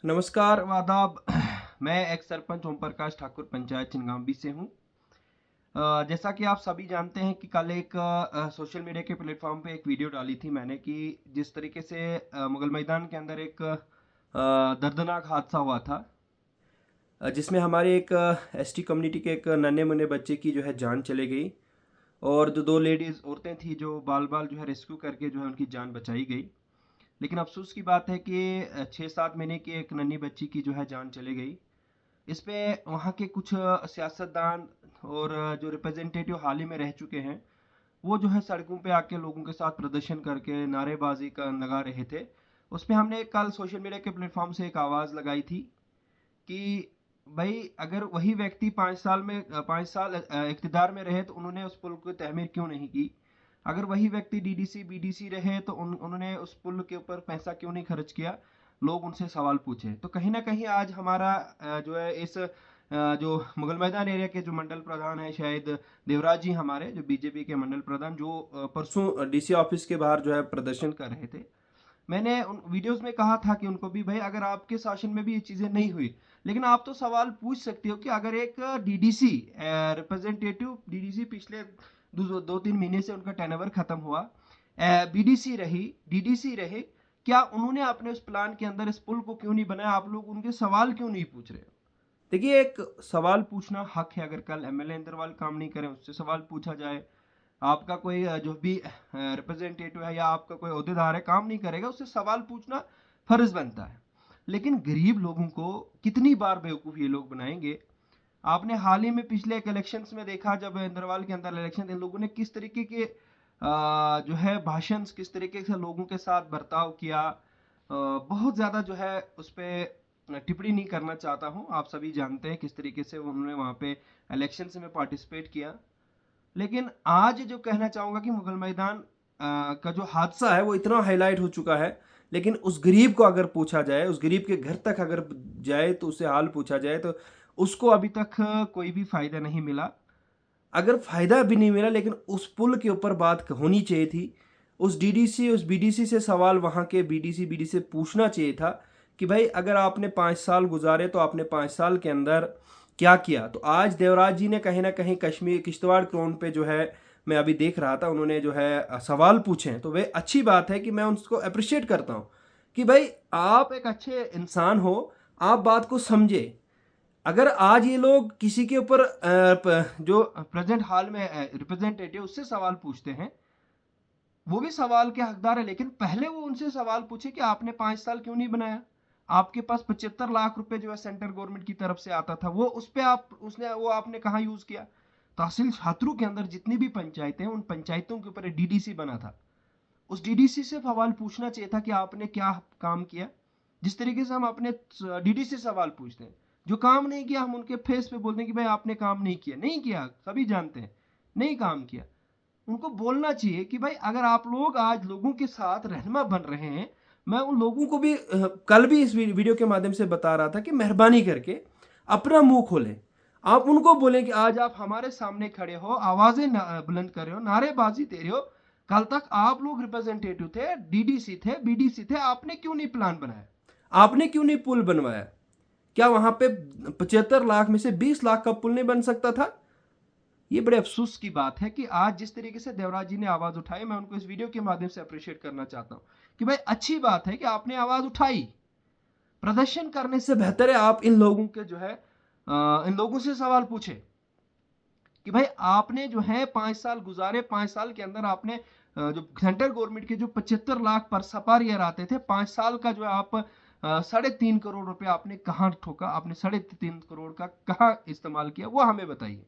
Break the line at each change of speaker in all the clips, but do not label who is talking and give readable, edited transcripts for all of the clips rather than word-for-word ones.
नमस्कार, आदाब। मैं एक्स सरपंच ओम प्रकाश ठाकुर पंचायत चिनगांवी से हूँ। जैसा कि आप सभी जानते हैं कि कल एक सोशल मीडिया के प्लेटफॉर्म पे एक वीडियो डाली थी मैंने कि जिस तरीके से मुगल मैदान के अंदर एक दर्दनाक हादसा हुआ था, जिसमें हमारे एक एसटी कम्युनिटी के एक नन्हे मुन्ने बच्चे की जो है जान चली गई और जो दो लेडीज़ औरतें थी जो बाल बाल जो है रेस्क्यू करके जो है उनकी जान बचाई गई। लेकिन अफसोस की बात है कि 6-7 महीने की एक नन्ही बच्ची की जो है जान चली गई। इस पे वहाँ के कुछ सियासतदान और जो रिप्रेजेंटेटिव हाल ही में रह चुके हैं, वो जो है सड़कों पे आके लोगों के साथ प्रदर्शन करके नारेबाजी का लगा रहे थे। उस पे हमने कल सोशल मीडिया के प्लेटफॉर्म से एक आवाज़ लगाई थी कि भाई अगर वही व्यक्ति 5 साल में 5 साल इक़्तिदार में रहे तो उन्होंने उस पुल की तमीर क्यों नहीं की? अगर वही व्यक्ति डीडीसी बीडीसी रहे तो उन्होंने उस पुल के ऊपर पैसा क्यों नहीं खर्च किया? लोग उनसे सवाल पूछे। तो कहीं ना कहीं आज हमारा जो है इस जो मुगल मैदान एरिया के जो मंडल प्रधान है शायद देवराज जी, हमारे जो बीजेपी के मंडल प्रधान, जो परसों डीसी ऑफिस के बाहर जो है प्रदर्शन कर रहे थे। मैंने उन वीडियोस में कहा था कि उनको भी भाई अगर आपके शासन में भी ये चीज़ें नहीं हुई, लेकिन आप तो सवाल पूछ सकते हो कि अगर एक डीडीसी रिप्रेजेंटेटिव डीडीसी पिछले 2-3 महीने से उनका टर्नओवर खत्म हुआ, बीडीसी रही, डीडीसी रहे, क्या उन्होंने अपने उस प्लान के अंदर इस पुल को क्यों नहीं बनाया? आप लोग उनके सवाल क्यों नहीं पूछ रहे हो? देखिए, एक सवाल पूछना हक है। अगर कल एमएलए इंद्रवाल काम नहीं करें उससे सवाल पूछा जाए। आपका कोई जो भी रिप्रेजेंटेटिव है या आपका कोई ओहदेदार है काम नहीं करेगा, उससे सवाल पूछना फर्ज बनता है। लेकिन गरीब लोगों को कितनी बार बेवकूफ़ ये लोग बनाएंगे? आपने हाल ही में पिछले एक इलेक्शंस में देखा, जब इंद्रवाल के अंदर इलेक्शन, इन लोगों ने किस तरीके के जो है भाषण, किस तरीके से लोगों के साथ बर्ताव किया। बहुत ज़्यादा जो है उस पर टिप्पणी नहीं करना चाहता हूँ। आप सभी जानते हैं किस तरीके से उन्होंने वहाँ पे इलेक्शंस में पार्टिसिपेट किया। लेकिन आज जो कहना चाहूँगा कि मुगल मैदान का जो हादसा है वो इतना हाईलाइट हो चुका है, लेकिन उस गरीब को अगर पूछा जाए, उस गरीब के घर तक अगर जाए तो उससे हाल पूछा जाए तो उसको अभी तक कोई भी फ़ायदा नहीं मिला। अगर फ़ायदा भी नहीं मिला लेकिन उस पुल के ऊपर बात होनी चाहिए थी। उस डीडीसी, उस बीडीसी से सवाल वहाँ के बीडीसी से पूछना चाहिए था कि भाई अगर आपने 5 साल गुज़ारे तो आपने 5 साल के अंदर क्या किया? तो आज देवराज जी ने कहीं न कहीं कश्मीर किश्तवाड़ क्रोन पे जो है, मैं अभी देख रहा था, उन्होंने जो है सवाल पूछे हैं। तो वे अच्छी बात है कि मैं उसको एप्रिशिएट करता हूँ कि भाई आप एक अच्छे इंसान हो, आप बात को समझे। अगर आज ये लोग किसी के ऊपर जो प्रेजेंट हाल में रिप्रेजेंटेटिव उससे सवाल पूछते हैं, वो भी सवाल के हकदार है, लेकिन पहले वो उनसे सवाल पूछे कि आपने 5 साल क्यों नहीं बनाया? आपके पास 75 लाख रुपए जो है सेंट्रल गवर्नमेंट की तरफ से आता था, वो उस पे आप उसने वो आपने कहाँ यूज किया? तहसील छात्रों के अंदर जितनी भी पंचायतें हैं, उन पंचायतों के ऊपर डीडीसी बना था। उस डीडीसी से सवाल पूछना चाहिए था कि आपने क्या काम किया। जिस तरीके से हम अपने डीडीसी से सवाल पूछते हैं, जो काम नहीं किया हम उनके फेस पे बोलते हैं कि भाई आपने काम नहीं किया। नहीं किया, सभी जानते हैं, नहीं काम किया। उनको बोलना चाहिए कि भाई अगर आप लोग आज लोगों के साथ रहनुमा बन रहे हैं, मैं उन लोगों को भी कल भी इस वीडियो के माध्यम से बता रहा था कि मेहरबानी करके अपना मुंह खोलें। आप उनको बोलें कि आज आप हमारे सामने खड़े हो, आवाजें बुलंद कर रहे हो, नारेबाजी दे रहे हो। कल तक आप लोग रिप्रेजेंटेटिव थे, डीडीसी थे, बीडीसी थे, आपने क्यों नहीं प्लान बनाया? आपने क्यों नहीं पुल बनवाया? क्या वहां पे 75 लाख में से 20 लाख का पुल नहीं बन सकता था? ये बड़े अफसोस की बात है कि आज जिस तरीके से देवराज जी ने आवाज उठाई, मैं उनको इस वीडियो के माध्यम से अप्रिशिएट करना चाहता हूँ कि भाई अच्छी बात है कि आपने आवाज उठाई। प्रदर्शन करने से बेहतर है आप इन लोगों के जो है इन लोगों से सवाल पूछे कि भाई आपने जो है 5 साल गुजारे, 5 साल के अंदर आपने जो सेंट्रल गवर्नमेंट के जो 75 लाख पर सपार ईयर आते थे, 5 साल का जो है आप 3.5 करोड़ रुपए आपने कहाँ ठोका? आपने 3.5 करोड़ का कहाँ इस्तेमाल किया? वो हमें बताइए।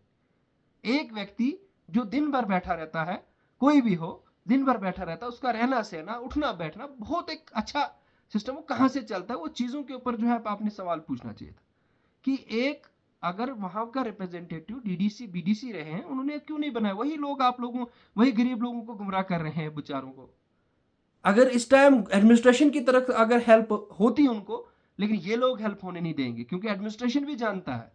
एक व्यक्ति जो दिन भर बैठा रहता है, कोई भी हो, दिन भर बैठा रहता है, उसका रहना सहना, उठना बैठना बहुत एक अच्छा सिस्टम, वो कहाँ से चलता है? वो चीजों के ऊपर जो है आपने सवाल पूछना चाहिए था कि एक अगर वहां का रिप्रेजेंटेटिव डीडीसी बीडीसी रहे हैं, उन्होंने क्यों नहीं बनाया? वही लोग आप लोगों, वही गरीब लोगों को गुमराह कर रहे हैं बेचारों को। अगर इस टाइम एडमिनिस्ट्रेशन की तरफ अगर हेल्प होती उनको, लेकिन ये लोग हेल्प होने नहीं देंगे क्योंकि एडमिनिस्ट्रेशन भी जानता है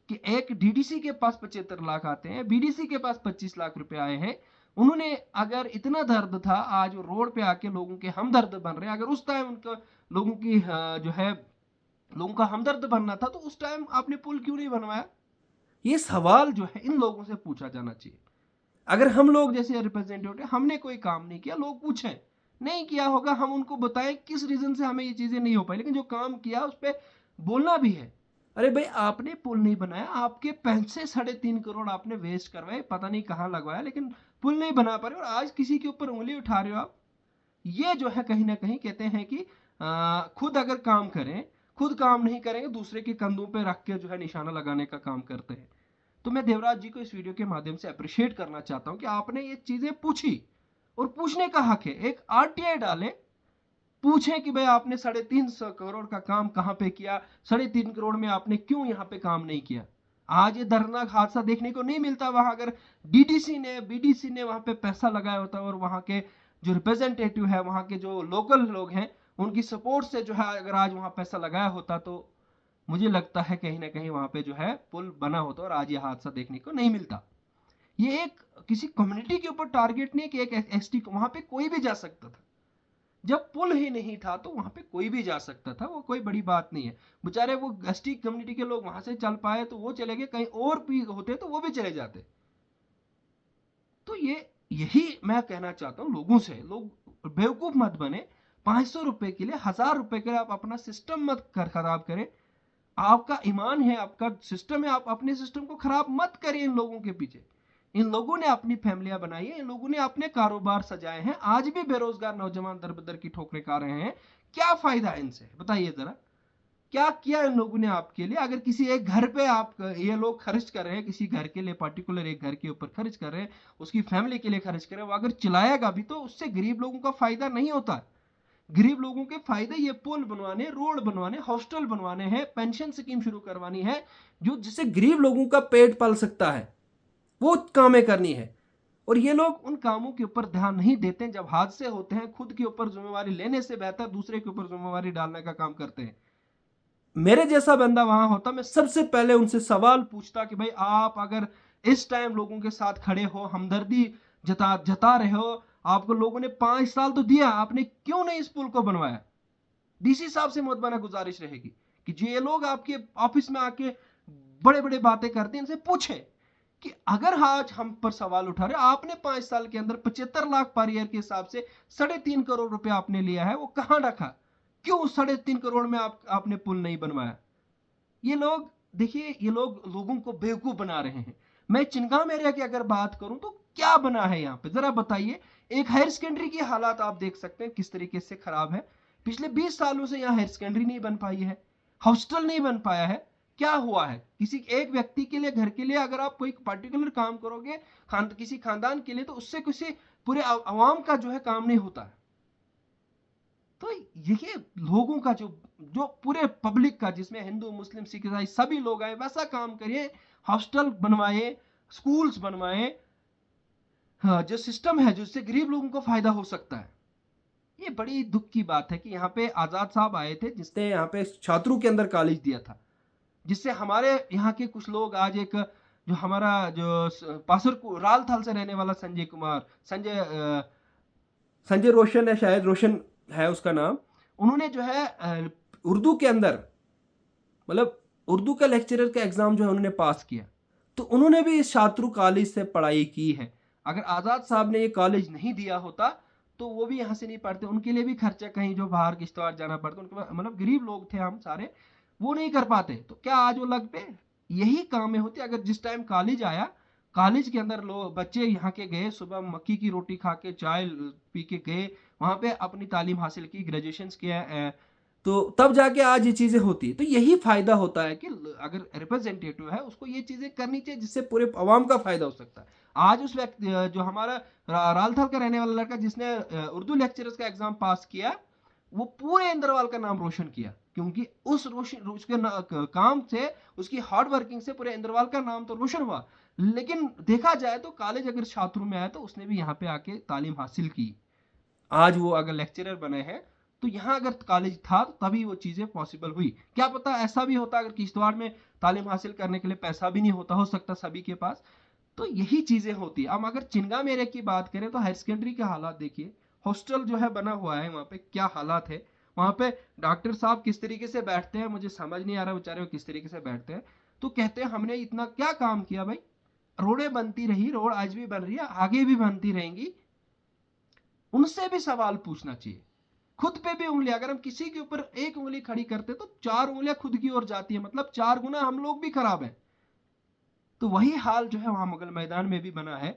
कि एक डीडीसी के पास 75 लाख आते हैं, बीडीसी के पास 25 लाख रुपए आए हैं। उन्होंने अगर इतना दर्द था, आज वो रोड पे आके लोगों के हमदर्द बन रहे हैं। अगर उस टाइम उनका लोगों की जो है लोगों का हमदर्द बनना था, तो उस टाइम आपने पुल क्यों नहीं बनवाया? ये सवाल जो है इन लोगों से पूछा जाना चाहिए। अगर हम लोग जैसे रिप्रेजेंटेटिव हमने कोई काम नहीं किया, लोग पूछें, नहीं किया होगा, हम उनको बताएं किस रीजन से हमें ये चीजें नहीं हो पाई, लेकिन जो काम किया उस पर बोलना भी है। अरे भाई, आपने पुल नहीं बनाया, आपके पैसे 3.5 करोड़ आपने वेस्ट करवाए, पता नहीं कहाँ लगवाया, लेकिन पुल नहीं बना पा रहे और आज किसी के ऊपर उंगली उठा रहे हो आप। ये जो है कहीं ना कहीं कहते हैं कि खुद अगर काम करें, खुद काम नहीं करेंगे, दूसरे के कंधों पे रख के जो है निशाना लगाने का काम करते हैं। तो मैं देवराज जी को इस वीडियो के माध्यम से अप्रिशिएट करना चाहता हूं कि आपने ये चीजें पूछी, और पूछने का हक है। एक आरटीआई डालें, पूछें कि भाई आपने 350 करोड़ का काम कहां पे किया, 3.5 करोड़ में आपने क्यों यहां पे काम नहीं किया। आज ये दर्दनाक हादसा देखने को नहीं मिलता। वहां अगर डीडीसी ने बीडीसी ने वहां पे पैसा लगाया होता, और वहां के जो रिप्रेजेंटेटिव है, वहां के जो लोकल लोग हैं, उनकी सपोर्ट से जो है अगर आज वहां पैसा लगाया होता, तो मुझे लगता है कहीं ना कहीं वहां पे जो है पुल बना होता और आज ये हादसा देखने को नहीं मिलता। ये एक किसी कम्युनिटी के ऊपर टारगेट नहीं कि एक एसटी, वहां पे कोई भी जा सकता था। जब पुल ही नहीं था तो वहां पे कोई भी जा सकता था, वो कोई बड़ी बात नहीं है। बेचारे वो एसटी कम्युनिटी के लोग वहां से चल पाए तो वो चले गए, कहीं और भी होते तो वो भी चले जाते। तो ये यही मैं कहना चाहता हूं लोगों से, लोग बेवकूफ मत बने। 500 रुपए के लिए, 1000 रुपए के लिए आप अपना सिस्टम मत खराब करें। आपका ईमान है, आपका सिस्टम है, आप अपने सिस्टम को खराब मत करिए इन लोगों के पीछे। इन लोगों ने अपनी फैमिलियां बनाई है, इन लोगों ने अपने कारोबार सजाए हैं, आज भी बेरोजगार नौजवान दर बदर की ठोकरें खा रहे हैं। क्या फायदा है इनसे, बताइए जरा। क्या किया इन लोगों ने आपके लिए? अगर किसी एक घर पे आप ये लोग खर्च कर रहे हैं, किसी घर के लिए, पर्टिकुलर एक घर के ऊपर खर्च कर रहे हैं, उसकी फैमिली के लिए खर्च कर रहे हैं, वो अगर चलाएगा भी तो उससे गरीब लोगों का फायदा नहीं होता। गरीब लोगों के फायदे ये पुल बनवाने, रोड बनवाने, हॉस्टल बनवाने हैं, पेंशन स्कीम शुरू करवानी है, जो जिससे गरीब लोगों का पेट पल सकता है, वो कामें करनी है। और ये लोग उन कामों के ऊपर ध्यान नहीं देते। जब हादसे होते हैं, खुद के ऊपर जिम्मेवारी लेने से बेहतर दूसरे के ऊपर जिम्मेवारी डालने का काम करते हैं। मेरे जैसा बंदा वहां होता, मैं सबसे पहले उनसे सवाल पूछता कि भाई आप अगर इस टाइम लोगों के साथ खड़े हो, हमदर्दी जता जता रहे हो, आपको लोगों ने 5 साल तो दिया, आपने क्यों नहीं इस पुल को बनवाया? डीसी साहब से मुतबाना गुजारिश रहेगी कि जो ये लोग आपके ऑफिस में आके बड़े बड़े बातें करते हैं, इनसे पूछे कि अगर आज हम पर सवाल उठा रहे, आपने 5 साल के अंदर 75 लाख पर ईयर के हिसाब से 3.5 करोड़ रुपए आपने लिया है, वो कहां रखा? क्यों 3.5 करोड़ में आपने पुल नहीं बनवाया? ये लोग, देखिए, ये लोग लोगों को बेवकूफ बना रहे हैं। मैं चिनगाम एरिया की अगर बात करूं तो क्या बना है यहाँ पे, जरा बताइए। एक हायर सेकेंडरी की हालात आप देख सकते हैं किस तरीके से खराब है। पिछले 20 सालों से यहाँ हायर सेकेंडरी नहीं बन पाई है, हॉस्टल नहीं बन पाया है। क्या हुआ है? किसी एक व्यक्ति के लिए, घर के लिए अगर आप कोई पर्टिकुलर काम करोगे, किसी खानदान के लिए, तो उससे किसी पूरे आवाम का जो है काम नहीं होता है। तो ये लोगों का जो जो पूरे पब्लिक का, जिसमें हिंदू मुस्लिम सिख ईसाई सभी लोग आए, वैसा काम करिए। हॉस्टल बनवाए, स्कूल्स बनवाए, हाँ, जो सिस्टम है जिससे गरीब लोगों को फायदा हो सकता है। ये बड़ी दुख की बात है कि यहाँ पे आजाद साहब आए थे, जिसने यहाँ पे छात्रों के अंदर कॉलेज दिया था, जिससे हमारे यहाँ के कुछ लोग आज एक, जो हमारा जो पासर को राल थाल से रहने वाला संजय कुमार, संजय रोशन है, शायद रोशन है उसका नाम, उन्होंने जो है उर्दू के अंदर, मतलब उर्दू का लेक्चरर का एग्जाम जो है उन्होंने पास किया। तो उन्होंने भी इस छात्रु कॉलेज से पढ़ाई की है। अगर आजाद साहब ने ये कॉलेज नहीं दिया होता तो वो भी यहाँ से नहीं पढ़ते, उनके लिए भी खर्चा कहीं जो बाहर किश्तवाड़ जाना पड़ता, उनके पास, मतलब गरीब लोग थे हम सारे, वो नहीं कर पाते। तो क्या आज वो लग पे यही काम में होते? अगर जिस टाइम कॉलेज आया, कॉलेज के अंदर लोग बच्चे यहाँ के गए, सुबह मक्की की रोटी खा के, चाय पी के गए, वहां पे अपनी तालीम हासिल की, ग्रेजुएशन किया, तो तब जाके आज ये चीजें होती है। तो यही फायदा होता है कि अगर रिप्रेजेंटेटिव है उसको ये चीजें करनी चाहिए, जिससे पूरे अवाम का फायदा हो सकता है। आज उस व्यक्ति, जो हमारा रालथल का रहने वाला लड़का, जिसने उर्दू लेक्चरर्स का एग्जाम पास किया, वो पूरे इंद्रवाल का नाम रोशन किया, क्योंकि उस रोशन उसके काम से, उसकी हार्ड वर्किंग से पूरे इंद्रवाल का नाम तो रोशन हुआ। लेकिन देखा जाए तो कॉलेज अगर छात्रों में आया तो उसने भी यहाँ पे आके तालीम हासिल की। आज वो अगर लेक्चरर बने हैं, तो यहाँ अगर कॉलेज था तो तभी वो चीजें पॉसिबल हुई। क्या पता ऐसा भी होता, अगर किश्तवाड़ में तालीम हासिल करने के लिए पैसा भी नहीं होता, हो सकता सभी के पास। तो यही चीजें होती है। अब अगर चिनगाम एरिया की बात करें तो हायर सेकेंडरी के हालात देखिए, हॉस्टल जो है बना हुआ है वहाँ पे, क्या हालात है। वहां पे डॉक्टर साहब किस तरीके से बैठते हैं, मुझे समझ नहीं आ रहा बेचारे वो किस तरीके से बैठते हैं। तो कहते हैं हमने इतना क्या काम किया भाई, रोडें बनती रही, रोड आज भी बन रही है, आगे भी बनती रहेंगी। उनसे भी सवाल पूछना चाहिए। खुद पे भी उंगली, अगर हम किसी के ऊपर एक उंगली खड़ी करते तो 4 उंगलियां खुद की ओर जाती है, मतलब 4 गुना हम लोग भी खराब हैं। तो वही हाल जो है वहां मुगल मैदान में भी बना है।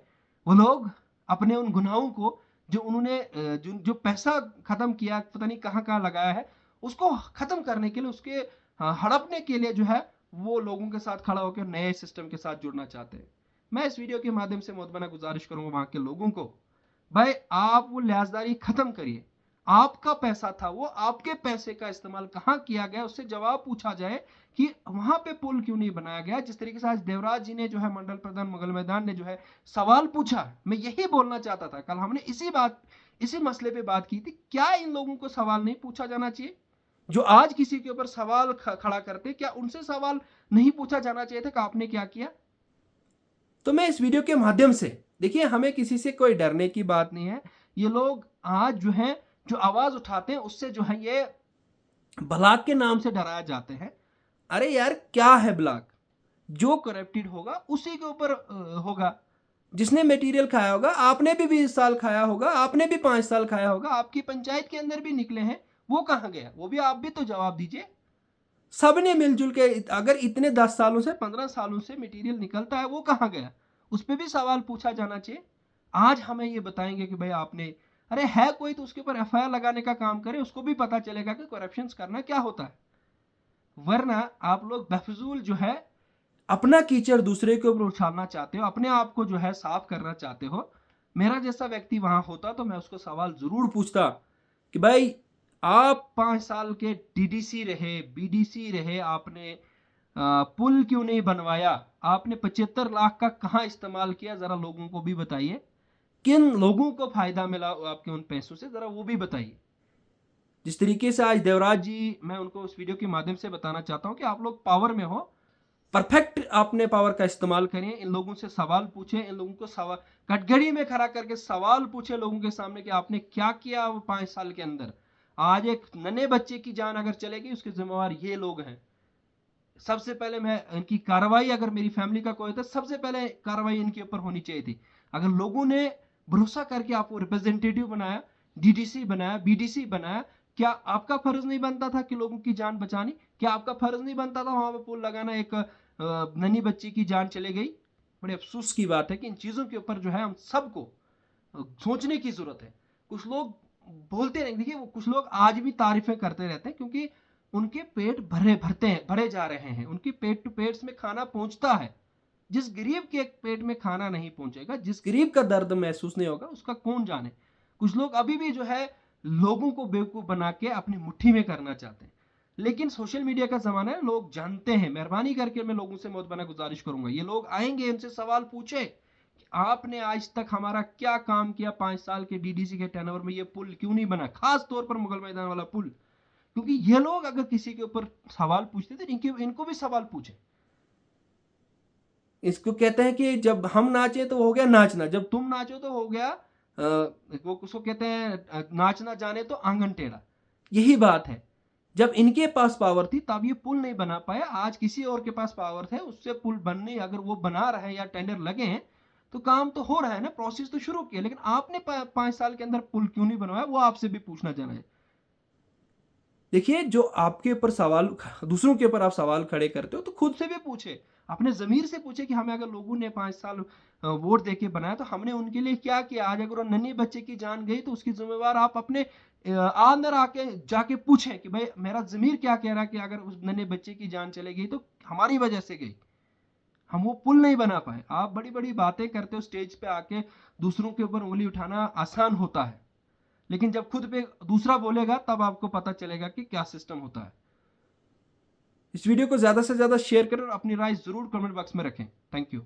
वो लोग अपने उन गुनाहों को, जो उन्होंने जो पैसा खत्म किया, पता नहीं कहाँ कहाँ लगाया है, उसको खत्म करने के लिए, उसके हड़पने के लिए जो है वो लोगों के साथ खड़ा होकर नए सिस्टम के साथ जुड़ना चाहते हैं। मैं इस वीडियो के माध्यम से मोहतबाना गुजारिश करूंगा वहां के लोगों को, भाई आप वो लिहाजदारी खत्म करिए। आपका पैसा था, वो आपके पैसे का इस्तेमाल कहां किया गया, उससे जवाब पूछा जाए कि वहां पे पुल क्यों नहीं बनाया गया। जिस तरीके से आज देवराज जी ने जो है, मंडल प्रधान मुगल मैदान ने जो है सवाल पूछा, मैं यही बोलना चाहता था। कल हमने इसी मसले पे बात की थी, क्या इन लोगों को सवाल नहीं पूछा जाना चाहिए? जो आज किसी के ऊपर सवाल खड़ा करते, क्या उनसे सवाल नहीं पूछा जाना चाहिए था कि आपने क्या किया? तो मैं इस वीडियो के माध्यम से, देखिए हमें किसी से कोई डरने की बात नहीं है। ये लोग आज जो है जो आवाज उठाते हैं, उससे जो है ये ब्लॉक के नाम से डराया जाते हैं। अरे यार क्या है ब्लॉक? जो करप्टेड होगा उसी के ऊपर होगा। जिसने मटेरियल खाया होगा, आपने भी 20 साल खाया होगा, आपने भी 5 साल खाया होगा, आपकी पंचायत के अंदर भी निकले हैं, वो कहाँ गया? वो भी आप भी तो जवाब दीजिए। सबने मिलजुल के, अगर इतने 10 सालों से 15 सालों से मटेरियल निकलता है, वो कहाँ गया? उस पर भी सवाल पूछा जाना चाहिए। आज हमें ये बताएंगे कि भाई आपने, अरे है कोई तो उसके ऊपर एफआईआर लगाने का काम करे, उसको भी पता चलेगा कि करप्शन करना क्या होता है। वरना आप लोग बेफजूल जो है अपना कीचड़ दूसरे के ऊपर उछालना चाहते हो, अपने आप को जो है साफ करना चाहते हो। मेरा जैसा व्यक्ति वहां होता तो मैं उसको सवाल जरूर पूछता कि भाई आप 5 साल के डीडीसी रहे, बीडीसी रहे, आपने पुल क्यों नहीं बनवाया? आपने 75 लाख का कहाँ इस्तेमाल किया? जरा लोगों को भी बताइए। किन लोगों को फायदा मिला आपके उन पैसों से, जरा वो भी बताइए। जिस तरीके से आज देवराज जी, मैं उनको उस वीडियो के माध्यम से बताना चाहता हूं कि आप लोग पावर में हो, परफेक्ट आपने पावर का इस्तेमाल करिए। इन लोगों से सवाल पूछे, इन लोगों को सवाल कटघड़ी में खड़ा करके सवाल पूछे लोगों के सामने कि आपने क्या किया वो 5 साल के अंदर। आज एक नन्हे बच्चे की जान अगर चलेगी, उसके जिम्मेवार ये लोग हैं। सबसे पहले मैं इनकी कार्रवाई, अगर मेरी फैमिली का कोई था, सबसे पहले कार्रवाई इनके ऊपर होनी चाहिए थी। अगर लोगों ने भरोसा करके आपको रिप्रेजेंटेटिव बनाया, डीडीसी बनाया, बीडीसी बनाया, क्या आपका फर्ज नहीं बनता था कि लोगों की जान बचानी? क्या आपका फर्ज नहीं बनता था वहां पर पुल लगाना? एक नन्ही बच्ची की जान चले गई। बड़े अफसोस की बात है कि इन चीजों के ऊपर जो है हम सबको सोचने की जरूरत है। कुछ लोग बोलते नहीं, देखिए वो कुछ लोग आज भी तारीफें करते रहते हैं, क्योंकि उनके पेट भरे जा रहे हैं, उनकी पेट टू पेट्स में खाना पहुंचता है। जिस गरीब के पेट में खाना नहीं पहुंचेगा, जिस गरीब का दर्द महसूस नहीं होगा, उसका कौन जाने। कुछ लोग अभी भी जो है लोगों को बेवकूफ बना के अपनी मुट्ठी में करना चाहते हैं। लेकिन सोशल मीडिया का जमाना है, लोग जानते हैं। मेहरबानी करके मैं लोगों से बहुत बना गुजारिश करूंगा, ये लोग आएंगे, इनसे सवाल पूछे कि आपने आज तक हमारा क्या काम किया? 5 साल के डीडीसी के टर्नओवर में ये पुल क्यों नहीं बना, खास तौर पर मुगल मैदान वाला पुल? क्योंकि ये लोग अगर किसी के ऊपर सवाल पूछते थे, इनको भी सवाल पूछे। इसको कहते हैं कि जब हम नाचे तो हो गया नाचना, जब तुम नाचो तो हो गया वो उसको कहते हैं नाचना जाने तो आंगन टेढ़ा। यही बात है, जब इनके पास पावर थी तब ये पुल नहीं बना पाया। आज किसी और के पास पावर है, उससे पुल बनने, अगर वो बना रहे हैं या टेंडर लगे हैं तो काम तो हो रहा है ना, प्रोसेस तो शुरू किया। लेकिन आपने 5 साल के अंदर पुल क्यों नहीं बनवाया, वो आपसे भी पूछना जाना है। देखिए जो आपके ऊपर सवाल, दूसरों के ऊपर आप सवाल खड़े करते हो तो खुद से भी पूछे, अपने जमीर से पूछे कि हमें अगर लोगों ने 5 साल वोट देके बनाया तो हमने उनके लिए क्या किया। आज अगर नन्ही बच्चे की जान गई तो उसकी जिम्मेवार आप अपने अंदर आके जाके पूछें कि भाई मेरा जमीर क्या कह रहा है कि अगर उस नन्हे बच्चे की जान चले गई तो हमारी वजह से गई, हम वो पुल नहीं बना पाए। आप बड़ी बड़ी बातें करते हो, स्टेज पे आके दूसरों के ऊपर उंगली उठाना आसान होता है, लेकिन जब खुद पे दूसरा बोलेगा तब आपको पता चलेगा कि क्या सिस्टम होता है। इस वीडियो को ज्यादा से ज्यादा शेयर करें और अपनी राय जरूर कमेंट बॉक्स में रखें। Thank you.